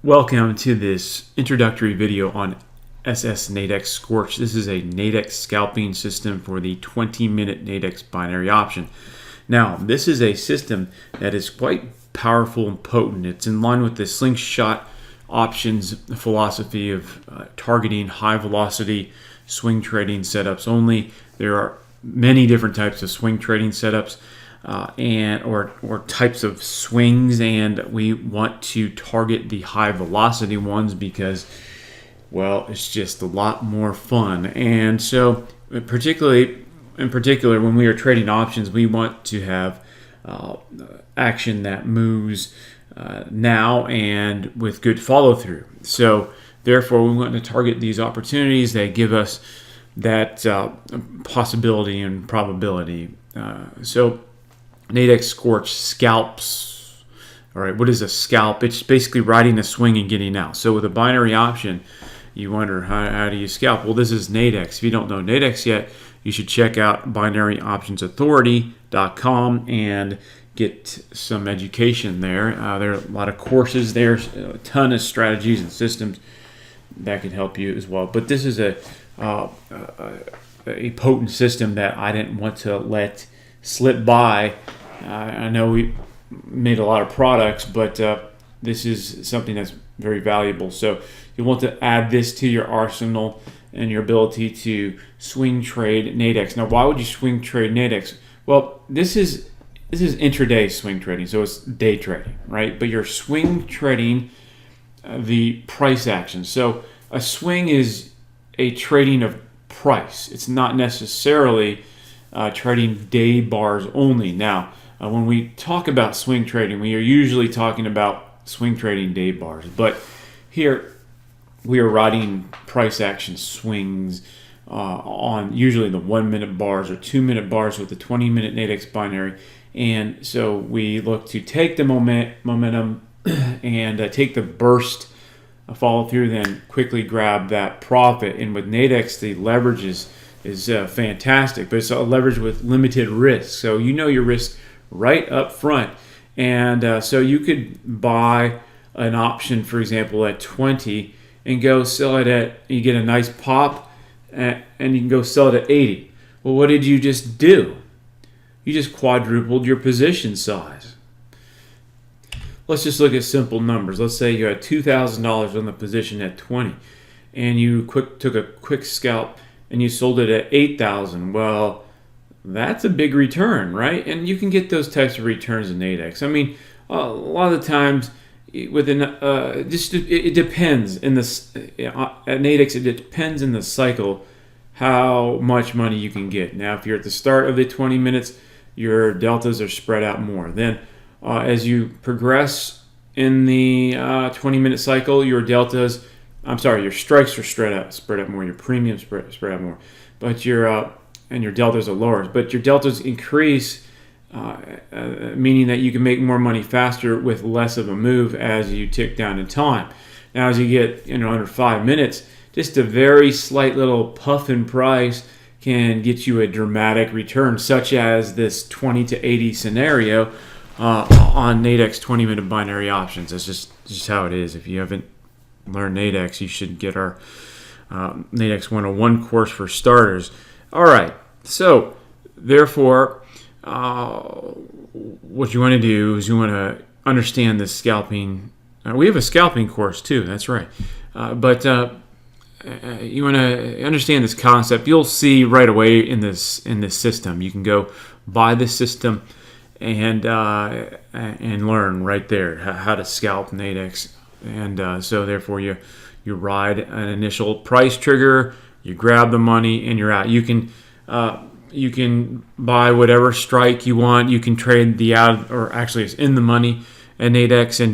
Welcome to this introductory video on NADEXSCORTCH. This is a NADEX scalping system for the 20-minute NADEX binary option. Now, this is a system that is quite powerful and potent. It's in line with the slingshot options philosophy of targeting high velocity swing trading setups only. There are many different types of swing trading setups or types of swings, and we want to target the high velocity ones because, well, it's just a lot more fun. And so in particular when we are trading options, we want to have action that moves now and with good follow through. So therefore we want to target these opportunities that give us that possibility and probability. So NADEXSCORTCH scalps. All right, what is a scalp? It's basically riding a swing and getting out. So with a binary option, you wonder, how do you scalp? Well, this is NADEX. If you don't know NADEX yet, you should check out binaryoptionsauthority.com and get some education there. There are a lot of courses there, a ton of strategies and systems that can help you as well. But this is a potent system that I didn't want to let slip by. I know we made a lot of products, but this is something that's very valuable. So you want to add this to your arsenal and your ability to swing trade NADEX. Now, why would you swing trade NADEX? Well, this is intraday swing trading, so it's day trading, right? But you're swing trading the price action. So a swing is a trading of price. It's not necessarily trading day bars only. Now, when we talk about swing trading, we are usually talking about swing trading day bars. But here, we are riding price action swings on usually the 1-minute bars or 2-minute bars with the 20-minute NADEX binary. And so we look to take the momentum and take the burst, follow through, then quickly grab that profit. And with NADEX, the leverage is fantastic, but it's a leverage with limited risk. So you know your risk right up front. And so you could buy an option, for example, at 20 and go sell it at, you get a nice pop, and you can go sell it at 80. Well, what did you just do? You just quadrupled your position size. Let's just look at simple numbers. Let's say you had $2,000 on the position at 20, and you took a quick scalp and you sold it at 8,000. Well, that's a big return, right? And you can get those types of returns in NADEX. I mean, a lot of the times within it depends in this at NADEX. It depends in the cycle how much money you can get. Now, if you're at the start of the 20 minutes, your deltas are spread out more. Then, as you progress in the 20-minute cycle, your strikes are spread out more. Your premiums spread out more, but your deltas are lower. But your deltas increase, meaning that you can make more money faster with less of a move as you tick down in time. Now, as you get under 5 minutes, just a very slight little puff in price can get you a dramatic return, such as this 20 to 80 scenario on NADEX 20-minute binary options. That's just how it is. If you haven't learned NADEX, you should get our NADEX 101 course for starters. All right, so therefore, what you want to do is you want to understand this scalping. We have a scalping course too, that's right. But you want to understand this concept. You'll see right away in this system. You can go buy this system and learn right there how to scalp NADEX. And so therefore you ride an initial price trigger, you grab the money, and you're out. You can buy whatever strike you want. You can trade the out, or actually it's in the money at NADEX, and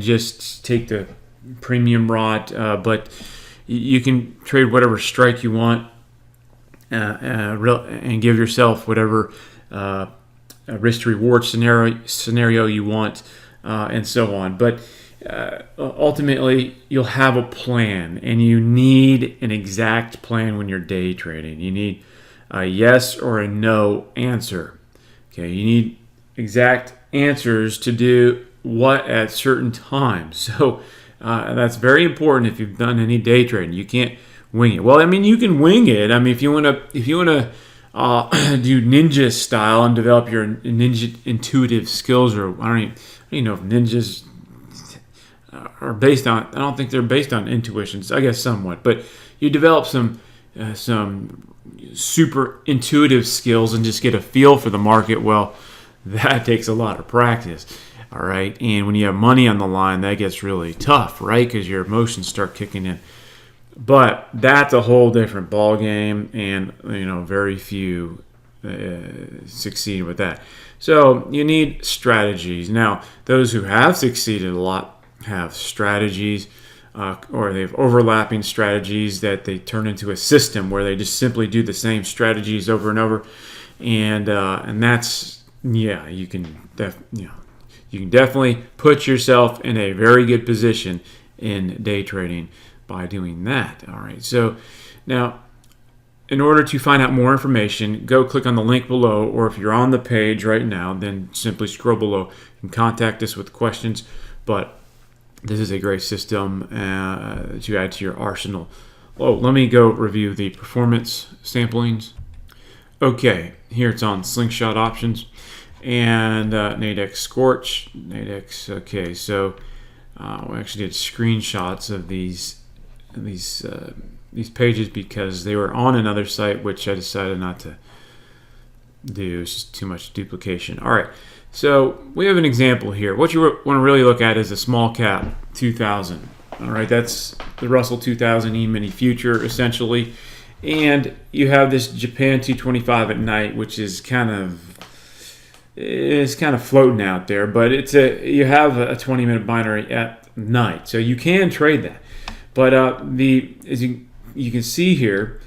just take the premium rot. But you can trade whatever strike you want and give yourself whatever risk to reward scenario you want, and so on. But ultimately, you'll have a plan, and you need an exact plan when you're day trading. You need a yes or a no answer. Okay, you need exact answers to do what at certain times. So that's very important if you've done any day trading. You can't wing it. Well, I mean, you can wing it. I mean, if you want to do ninja style and develop your ninja intuitive skills, or I don't even know if ninjas are based on. I don't think they're based on intuitions. I guess somewhat, but you develop some super intuitive skills and just get a feel for the market. Well, that takes a lot of practice. All right, and when you have money on the line, that gets really tough, right? Because your emotions start kicking in. But that's a whole different ball game, and very few succeed with that. So you need strategies. Now, those who have succeeded a lot have strategies, or they have overlapping strategies that they turn into a system where they just simply do the same strategies over and over, and that's you can definitely put yourself in a very good position in day trading by doing that. All right, so now in order to find out more information, go click on the link below, or if you're on the page right now, then simply scroll below and contact us with questions. But this is a great system to add to your arsenal. Oh, let me go review the performance samplings. Okay, here it's on slingshot options and NADEXSCORTCH. NADEX. Okay, so we actually did screenshots of these pages because they were on another site, which I decided not to do. It's just too much duplication. All right, so we have an example here. What you want to really look at is a small cap 2000. All right, that's the Russell 2000 E-mini future essentially, and you have this Japan 225 at night, which is kind of floating out there, but you have a 20-minute binary at night, so you can trade that. But as you can see here,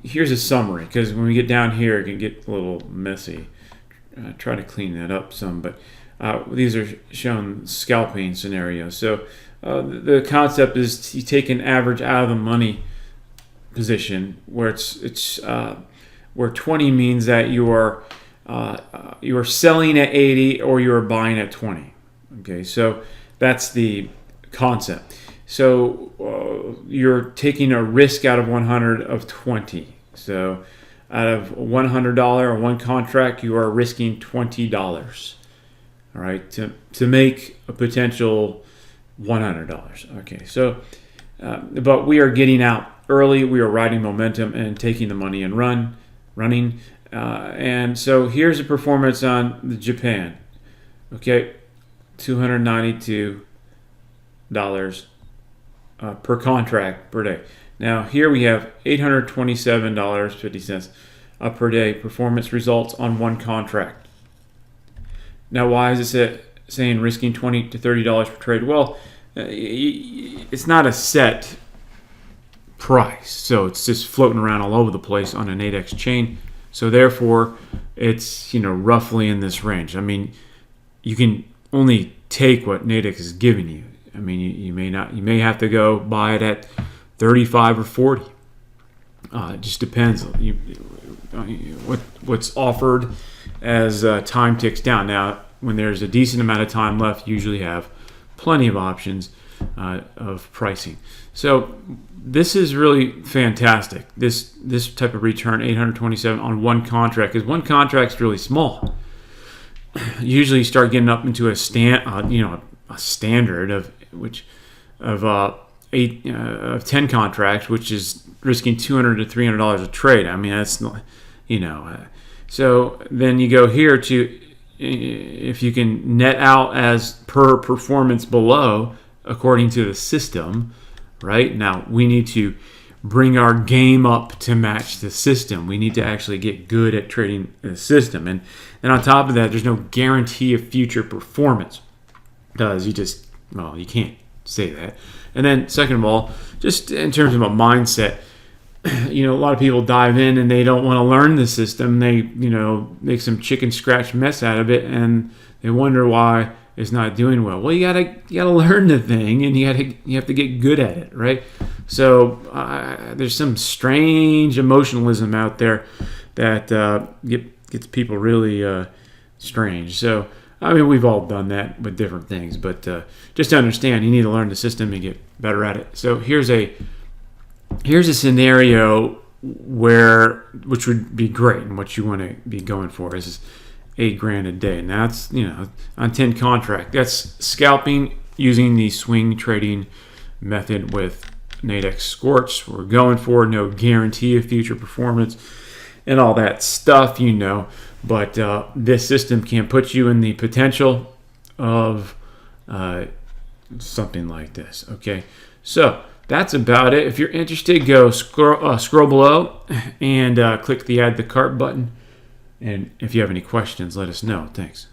here's a summary, because when we get down here, it can get a little messy. Try to clean that up some, but these are shown scalping scenarios. So the concept is you take an average out of the money position, where where 20 means that you are selling at 80 or you are buying at 20. Okay, so that's the concept. So you're taking a risk out of 100 of 20. So out of $100 or one contract, you are risking $20. All right, to make a potential $100. Okay, so but we are getting out early. We are riding momentum and taking the money and running. And so here's a performance on the Japan. Okay, $292 per contract per day. Now here we have $827.50 per day performance results on one contract. Now why is it saying risking $20 to $30 per trade? Well, it's not a set price, so it's just floating around all over the place on a NADEX chain. So therefore, it's roughly in this range. I mean, you can only take what NADEX is giving you. I mean, you may have to go buy it at 35 or 40. It just depends what's offered as time ticks down. Now, when there's a decent amount of time left, you usually have plenty of options of pricing. So this is really fantastic. This type of return, 827 on one contract, because one contract's really small. Usually, you start getting up into a standard of 10 contracts, which is risking $200 to $300 a trade. I mean, that's not, So then you go here to if you can net out as per performance below according to the system. Right now, we need to bring our game up to match the system. We need to actually get good at trading the system, and on top of that, there's no guarantee of future performance. Because you can't say that. And then, second of all, just in terms of a mindset, a lot of people dive in and they don't want to learn the system. They, make some chicken scratch mess out of it, and they wonder why it's not doing well. Well, you gotta learn the thing, and you have to get good at it, right? So there's some strange emotionalism out there that gets people really strange. So I mean, we've all done that with different things, but just to understand, you need to learn the system and get better at it. So here's a scenario which would be great, and what you want to be going for is $8,000 a day. Now that's on 10 contract. That's scalping using the swing trading method with NADEXSCORTCH. We're going for no guarantee of future performance and all that stuff, but this system can put you in the potential of something like this. Okay, so that's about it. If you're interested, go scroll below and click the add to cart button. And if you have any questions, let us know. Thanks.